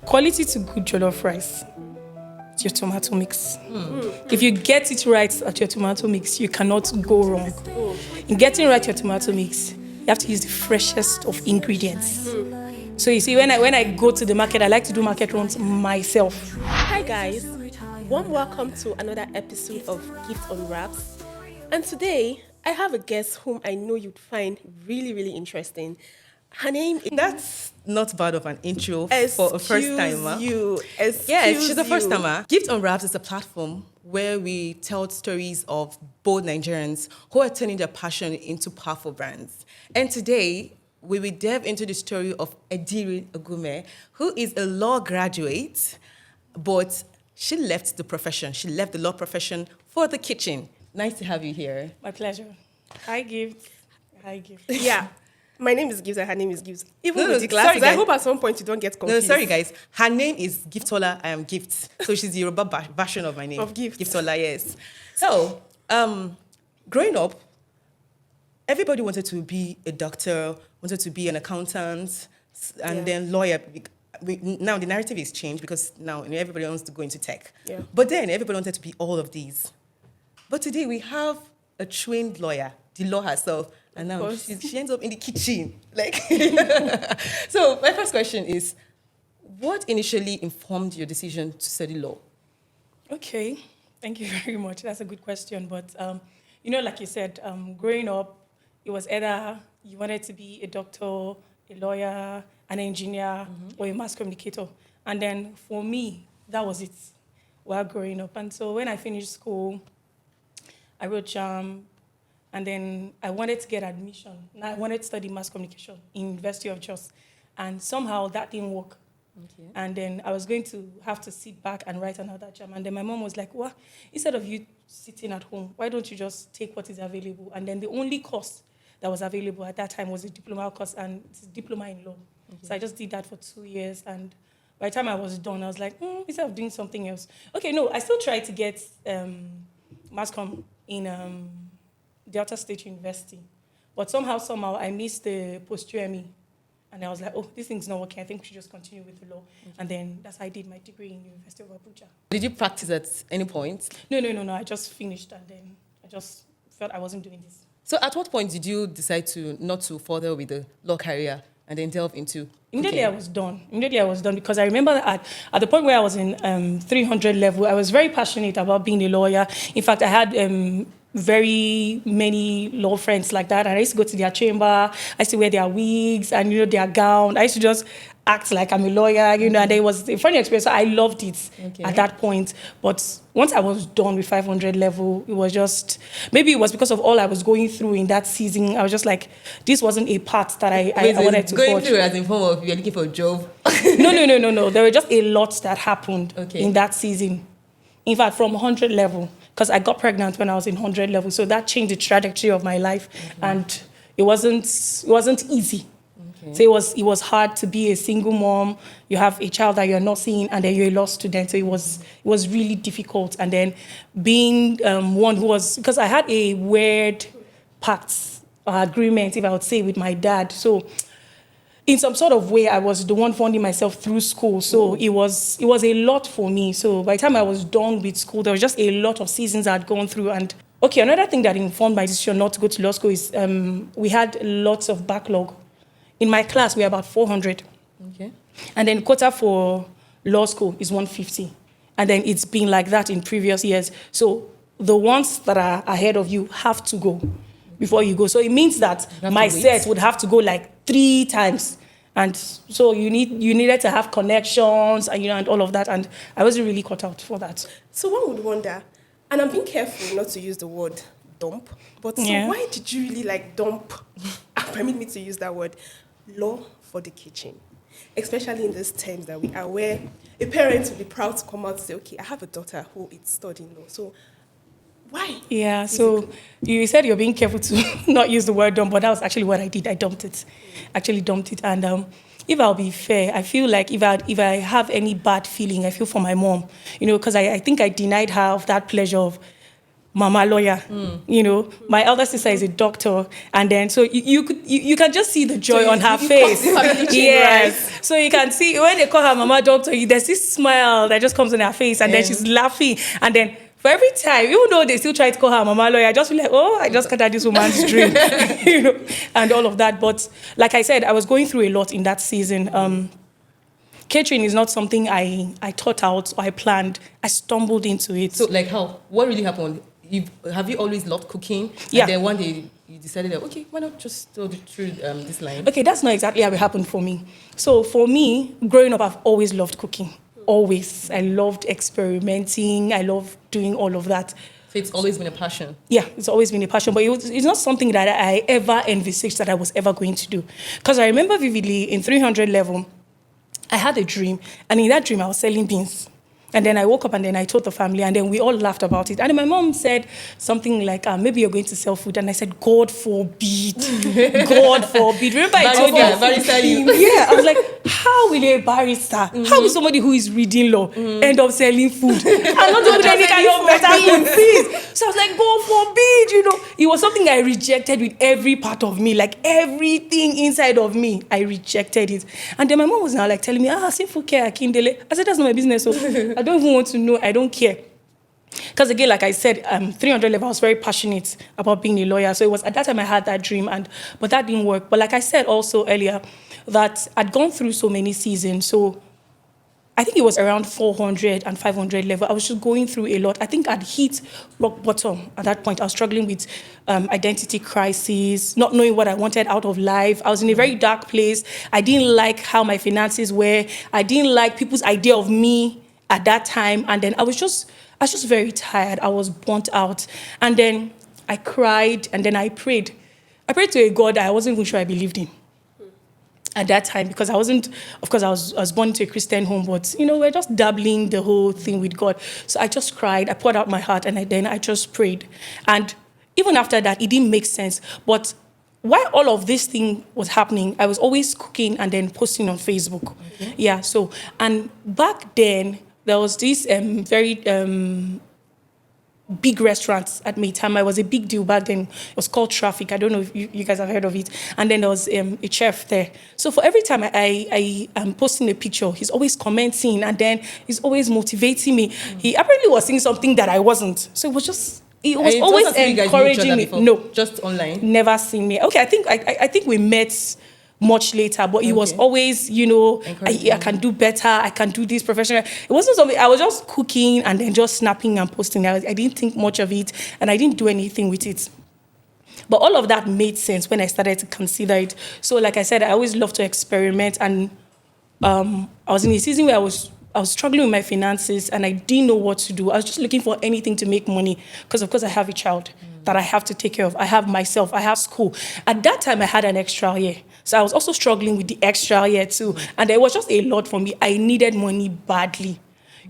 quality to good jollof rice, it's your tomato mix. If you get it right at your tomato mix, you cannot go wrong. In getting right your tomato mix, you have to use the freshest of ingredients. So you see, when I go to the market, I like to do market runs myself. Hi guys, warm welcome to another episode of Gift Unwraps. And today, I have a guest whom I know you'd find really, really interesting. Her name is... That's not bad of an intro for a first-timer. Yeah, she's a first-timer. Gift Unwraps is a platform where we tell stories of bold Nigerians who are turning their passion into powerful brands. And today, we will delve into the story of Ediri Ogume, who is a law graduate, but she left the profession. She left the law profession for the kitchen. Nice to have you here. My pleasure. Hi, Gift. Hi, Gift. Yeah. My name is Gibbs and her name is Gibbs. Even with the sorry, glasses, I hope at some point you don't get confused. No, sorry, guys. Her name is Giftola. I am Gift. So she's the Yoruba version of my name. Of Gift. Giftola, yes. So, growing up, everybody wanted to be a doctor, wanted to be an accountant, and then lawyer. Now the narrative is changed because now everybody wants to go into tech. Yeah. But then everybody wanted to be all of these. But today we have a trained lawyer, the law herself, and now she ends up in the kitchen. So my first question is, what initially informed your decision to study law? Okay, thank you very much. That's a good question. But, like you said, growing up, it was either you wanted to be a doctor, a lawyer, an engineer, or a mass communicator. And then for me, that was it while growing up. And so when I finished school, I wrote JAM, and then I wanted to get admission. I wanted to study mass communication in University of Jos. And somehow that didn't work. Okay. And then I was going to have to sit back and write another JAM. And then my mom was like, well, instead of you sitting at home, why don't you just take what is available? And then the only course that was available at that time was a diploma course, and it's a diploma in law. Okay. So I just did that for 2 years. And by the time I was done, I was like, instead of doing something else. Okay, no, I still tried to get mass comm in Delta State University. But somehow, I missed the post-UME. And I was like, this thing's not working. I think we should just continue with the law. Okay. And then that's how I did my degree in University of Abuja. Did you practice at any point? No. I just finished, and then I just felt I wasn't doing this. So at what point did you decide not to further with the law career and then delve into Immediately I was done because I remember that at the point where I was in 300 level, I was very passionate about being a lawyer. In fact, I had very many law friends like that. And I used to go to their chamber. I used to wear their wigs and, their gown. I used to just act like I'm a lawyer, and it was a funny experience. So I loved it at that point. But once I was done with 500 level, it was just, maybe it was because of all I was going through in that season. I was just like, this wasn't a part that I wanted to going through as in form of you're looking for a job? No. There were just a lot that happened in that season. In fact, from 100 level, because I got pregnant when I was in 100 level. So that changed the trajectory of my life. And it wasn't easy. Okay. So it was hard to be a single mom. You have a child that you're not seeing, and then you're a law student. So it was really difficult. And then being one who was, because I had a weird pact or agreement, if I would say, with my dad. So in some sort of way, I was the one funding myself through school. So it was a lot for me. So by the time I was done with school, there was just a lot of seasons I'd gone through. And another thing that informed my decision not to go to law school is we had lots of backlog. In my class, we were about 400. Okay. And then quota for law school is 150. And then it's been like that in previous years. So the ones that are ahead of you have to go before you go. So it means that my set would have to go like 3 times. And so you needed to have connections and all of that. And I wasn't really cut out for that. So one would wonder, and I'm being careful not to use the word dump, but so why did you really dump, permit me to use that word, law for the kitchen? Especially in these times that we are, where a parent will be proud to come out and say, okay, I have a daughter who is studying law. So why? Yeah, so you said you're being careful to not use the word dump, but that was actually what I did. I dumped it. And if I'll be fair, I feel like if I have any bad feeling, I feel for my mom, because I think I denied her of that pleasure of mama lawyer. You know, my elder sister is a doctor, and then so you can just see the joy on her face. Yes, right? So you can see when they call her mama doctor, there's this smile that just comes on her face, and then she's laughing, and then for every time, even though they still try to call her mama lawyer, I just feel like, oh, I just scattered this woman's dream, you know, and all of that. But like I said, I was going through a lot in that season. Catering is not something I thought out or I planned. I stumbled into it. So, like how? What really happened? Have you always loved cooking? Yeah. And then one day you decided that, okay, why not just go through this line? Okay, that's not exactly how it happened for me. So for me, growing up, I've always loved cooking. Always. I loved experimenting. I loved doing all of that. So it's always been a passion? Yeah, it's always been a passion. But it's not something that I ever envisaged that I was ever going to do. Because I remember vividly in 300 level, I had a dream. And in that dream, I was selling beans. And then I woke up and then I told the family and then we all laughed about it. And then my mom said something like, maybe you're going to sell food. And I said, God forbid. God forbid. Remember I told you? Yeah, I was like, how will a barrister, how will somebody who is reading law end up selling food? I'm not doing any kind of better food, please. So I was like, God forbid, you know. It was something I rejected with every part of me, like everything inside of me, I rejected it. And then my mom was now like telling me, sinful care, Kindele. I said, that's not my business. So I don't even want to know. I don't care. Because again, like I said, 300 level, I was very passionate about being a lawyer. So it was at that time I had that dream, but that didn't work. But like I said also earlier, that I'd gone through so many seasons. So I think it was around 400 and 500 level. I was just going through a lot. I think I'd hit rock bottom at that point. I was struggling with identity crisis, not knowing what I wanted out of life. I was in a very dark place. I didn't like how my finances were. I didn't like people's idea of me at that time. And then I was just very tired. I was burnt out. And then I cried and then I prayed. I prayed to a God that I wasn't even sure I believed in at that time, because I was born into a Christian home, but, you know, we're just dabbling the whole thing with God. So I just cried. I poured out my heart and then I just prayed. And even after that, it didn't make sense. But while all of this thing was happening, I was always cooking and then posting on Facebook. Okay. Yeah, so, and back then, there was this very big restaurant at Maytama. It was a big deal back then. It was called Traffic. I don't know if you guys have heard of it. And then there was a chef there. So for every time I am posting a picture, he's always commenting and then he's always motivating me. He apparently was saying something that I wasn't. So it was always encouraging me. No. Just online? Never seen me. Okay, I think we met much later, but he was always, you know, I can do better, I can do this professionally. It wasn't something, I was just cooking and then just snapping and posting. I didn't think much of it and I didn't do anything with it. But all of that made sense when I started to consider it. So like I said, I always love to experiment, and I was in a season where I was struggling with my finances and I didn't know what to do. I was just looking for anything to make money because, of course, I have a child that I have to take care of. I have myself. I have school. At that time, I had an extra year. So I was also struggling with the extra year too. And it was just a lot for me. I needed money badly,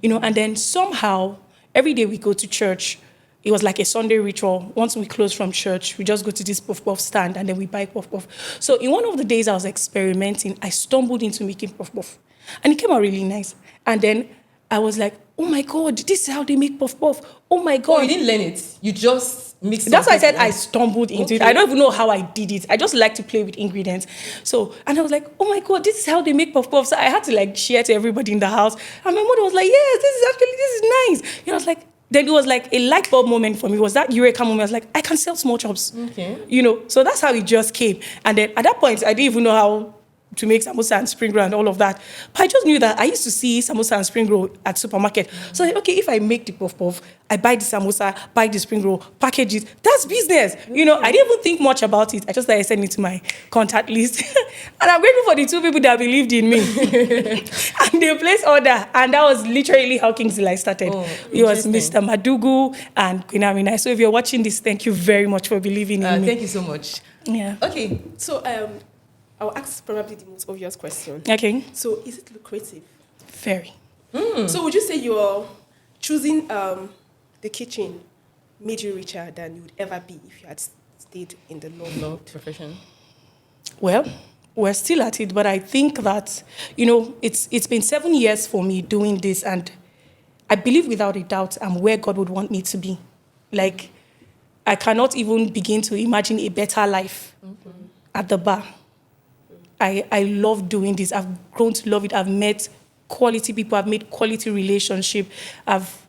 you know. And then somehow, every day we go to church. It was like a Sunday ritual. Once we close from church, we just go to this puff-puff stand and then we buy puff-puff. So in one of the days I was experimenting, I stumbled into making puff-puff. And it came out really nice. And then I was like, oh my God, this is how they make puff-puff. Oh my God. Oh, you didn't learn it. You just mixed it. That's why I said I stumbled into it. I don't even know how I did it. I just like to play with ingredients. So, and I was like, oh my God, this is how they make puff-puff. So I had to like share to everybody in the house. And my mother was like, yes, this is nice. You know, I was like, then it was like a light bulb moment for me. It was that eureka moment. I was like, I can sell small chops. Okay. You know, so that's how it just came. And then at that point, I didn't even know how to make samosa and spring roll and all of that. But I just knew that I used to see samosa and spring roll at supermarket. So like, okay, if I make the puff-puff, I buy the samosa, buy the spring roll, package it. That's business. You know, I didn't even think much about it. I just started sending it to my contact list. And I'm grateful for the 2 people that believed in me. And they placed order. And that was literally how King's Delight started. It was Mr. Madugu and Queen Amina. So if you're watching this, thank you very much for believing in me. Thank you so much. Yeah. Okay. So I'll ask probably the most obvious question. Okay. So is it lucrative? Very. So would you say you're choosing the kitchen made you richer than you would ever be if you had stayed in the law profession? Well, we're still at it, but I think that, you know, it's been 7 years for me doing this, and I believe without a doubt I'm where God would want me to be. Like, I cannot even begin to imagine a better life at the bar. I love doing this. I've grown to love it. I've met quality people. I've made quality relationship. I've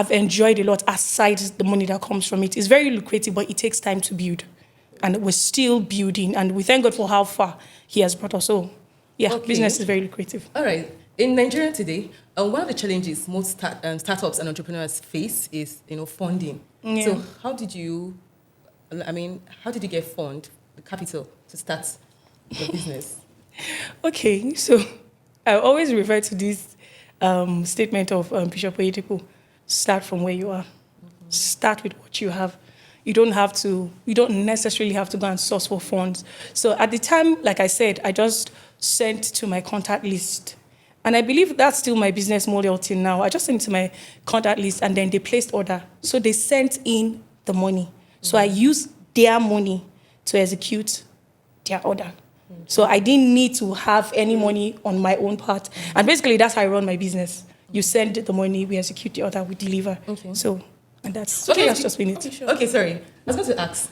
enjoyed a lot aside the money that comes from it. It's very lucrative, but it takes time to build. And we're still building. And we thank God for how far he has brought us. So, business is very lucrative. All right. In Nigeria today, one of the challenges most startups and entrepreneurs face is, funding. Yeah. So how did you get fund, the capital, to start the business? Okay, so I always refer to this statement of Bishop Oyedepo: start from where you are. Start with what you have. You don't necessarily have to go and source for funds. So at the time, like I said, I just sent to my contact list. And I believe that's still my business model till now. I just sent to my contact list and then they placed order. So they sent in the money. So I used their money to execute their order. So I didn't need to have any money on my own part. And basically that's how I run my business. You send the money, we execute the order, we deliver. Okay. So, and that's just been it. Okay, sorry. I was going to ask,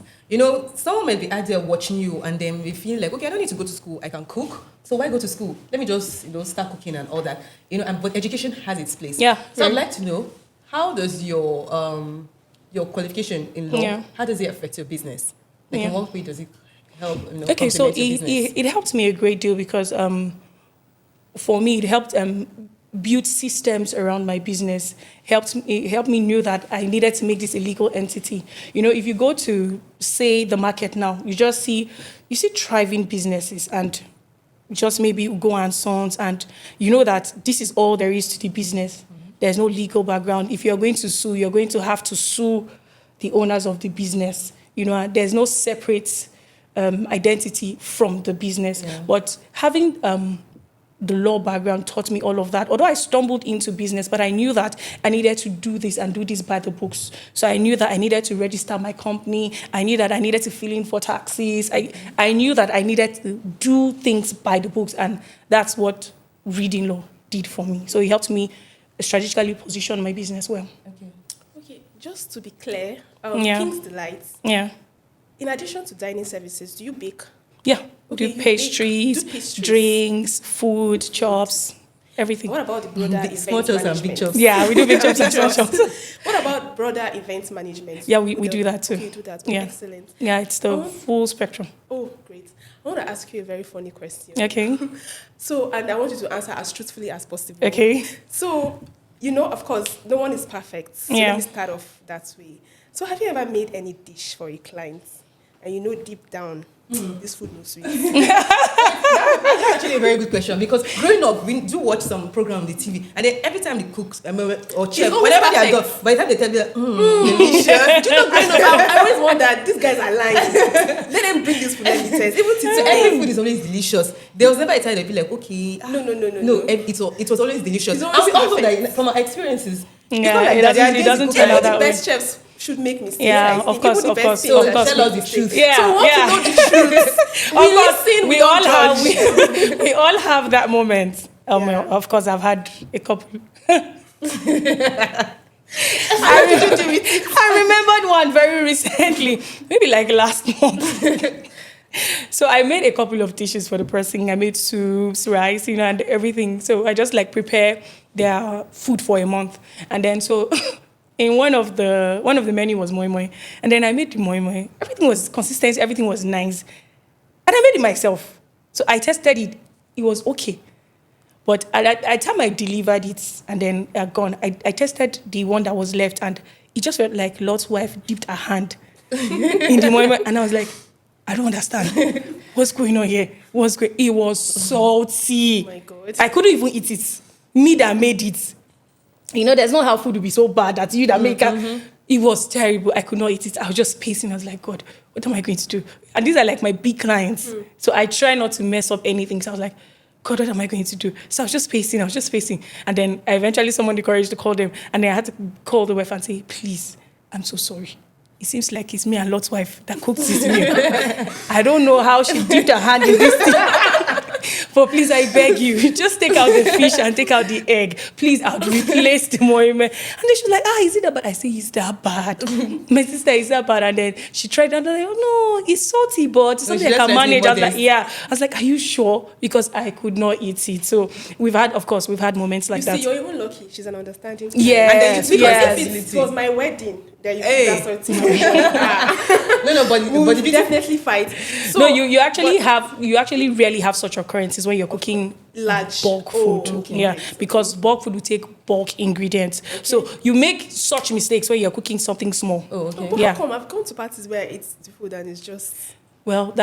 someone might be out there watching you and then they feel like, okay, I don't need to go to school. I can cook. So why go to school? Let me just, start cooking and all that. But education has its place. Yeah. So I'd like to know, how does your qualification in law, how does it affect your business? Like in what way does it help? Okay, so it helped me a great deal because for me, it helped build systems around my business. It helped me know that I needed to make this a legal entity. If you go to, say, the market now, you see thriving businesses and just maybe Ugo and Sons, and you know that this is all there is to the business. Mm-hmm. There's no legal background. If you're going to sue, you're going to have to sue the owners of the business. There's no separate identity from the business. Yeah. But having the law background taught me all of that. Although I stumbled into business, but I knew that I needed to do this and do this by the books. So I knew that I needed to register my company. I knew that I needed to fill in for taxes. I knew that I needed to do things by the books, and that's what reading law did for me. So it helped me strategically position my business well. Okay. Just to be clear, King's Delights. Yeah. In addition to dining services, do you bake? Yeah, do pastries, drinks, food, chops, everything. What about the broader event management? And big chops. Yeah, we do big chops and small chops. What about broader event management? Yeah, we do that too. Okay, you do that. Yeah. Excellent. Yeah, it's the full spectrum. Oh, great. I want to ask you a very funny question. Okay. So, and I want you to answer as truthfully as possible. Okay. So, of course, no one is perfect. So let me start off that way. So have you ever made any dish for a client and deep down, this food no sweet? That's actually a very good question, because growing up, we do watch some program on the TV, and then every time the cooks or chef, whenever they are done, by the time they tell me that, delicious. Do you know, growing up, I always wonder, these guys are lying. Let them bring this food, let me taste. Even so every food is always delicious. There was never a time they'd be like, okay, no. It was always delicious. It's always also that from our experiences, it's not like that. It doesn't turn out that way. The best chefs should make mistakes. Yeah, of course. So tell us the truth. Yeah, so we want to know the truth. We all have that moment. Of course, I've had a couple. I remembered one very recently, maybe like last month. So I made a couple of dishes for the person. I made soups, rice, and everything. So I just prepare their food for a month, and then so. In one of the menu was moi moi, and then I made the moi moi. Everything was consistent, everything was nice, and I made it myself. So I tested it; it was okay. But at the time I delivered it, and then gone, I tested the one that was left, and it just felt like Lot's wife dipped her hand in the moi moi, and I was like, I don't understand what's going on here. It was salty. Oh my God! I couldn't even eat it. Me that made it. There's no how food would be so bad that you that make it. It was terrible. I could not eat it. I was just pacing. I was like, God, what am I going to do? And these are my big clients. So I try not to mess up anything. So I was like, God, what am I going to do? So I was just pacing. And then I eventually summoned the courage to call them. And then I had to call the wife and say, please, I'm so sorry. It seems like it's me and Lot's wife that cooked this meal. I don't know how she dipped her hand in this thing. but please, I beg you, just take out the fish and take out the egg. Please, I'll replace the moime. And then she's like, is it that bad? I say, is that bad? My sister, is that bad? And then she tried and I'm like, oh no, it's salty, but it's something I can manage. I was like, yeah. I was like, are you sure? Because I could not eat it. So we've had moments like that. You're even lucky. She's an understanding. Yes, because if it was my wedding, then you that's what No, but you definitely fight. So, no, you actually rarely have such occurrences when you're cooking large bulk food. Okay. Because bulk food will take bulk ingredients. Okay. So you make such mistakes when you're cooking something small. Oh, okay. But how come? I've gone to parties where it's the food and it's just... Well,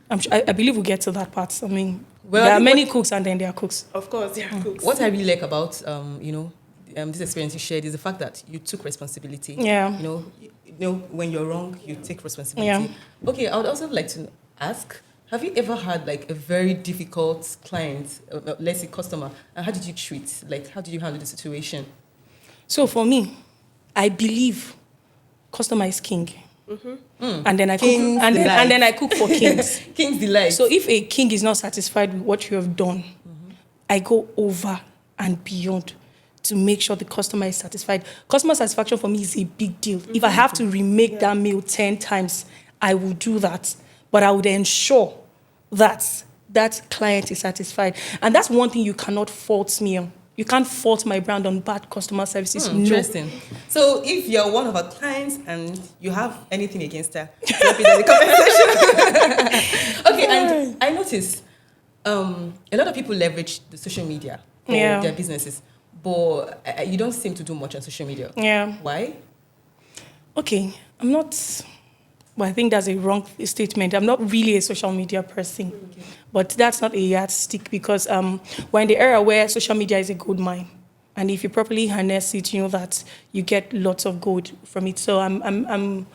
I believe we'll get to that part. I mean, there are many cooks and then there are cooks. Of course, there are cooks. What I really like about, this experience you shared is the fact that you took responsibility. Yeah. You know, when you're wrong, you take responsibility. Yeah. Okay, I would also like to ask, have you ever had like a very difficult client, let's say customer, and how did you treat? Like, how did you handle the situation? So for me, I believe customer is king. Mm-hmm. And then I cook, and then I cook for kings. King's delight. So if a king is not satisfied with what you have done, I go over and beyond to make sure the customer is satisfied. Customer satisfaction for me is a big deal. If I have to remake that meal 10 times, I will do that. But I would ensure that that client is satisfied. And that's one thing you cannot fault me on. You can't fault my brand on bad customer services. Interesting. No. So if you're one of our clients and you have anything against her, drop it in the comment section. Okay, and I noticed a lot of people leverage the social media for their businesses, but you don't seem to do much on social media. Yeah. Why? Okay, I'm not... Well, I think that's a wrong statement. I'm not really a social media person. Okay. But that's not a yardstick because we're in the era where social media is a gold mine. And if you properly harness it, you know that you get lots of gold from it. So I'm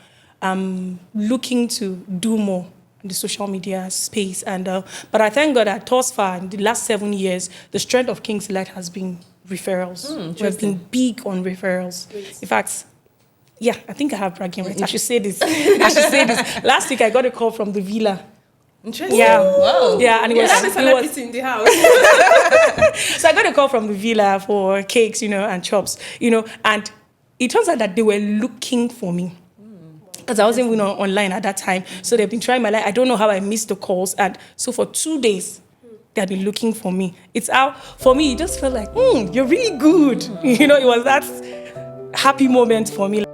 looking to do more in the social media space. And but I thank God that thus far, in the last 7 years, the strength of King's Delight has been referrals. We've been big on referrals. Great. In fact, yeah, I think I have bragging rights. I should say this. Last week, I got a call from the villa. Interesting. Yeah. Wow. Yeah, and it was in the house. So I got a call from the villa for cakes, and chops, and it turns out that they were looking for me. Because I wasn't even online at that time. So they've been trying my life. I don't know how I missed the calls. And so for 2 days, they've been looking for me. It's out. For me, it just felt like, you're really good. It was that happy moment for me.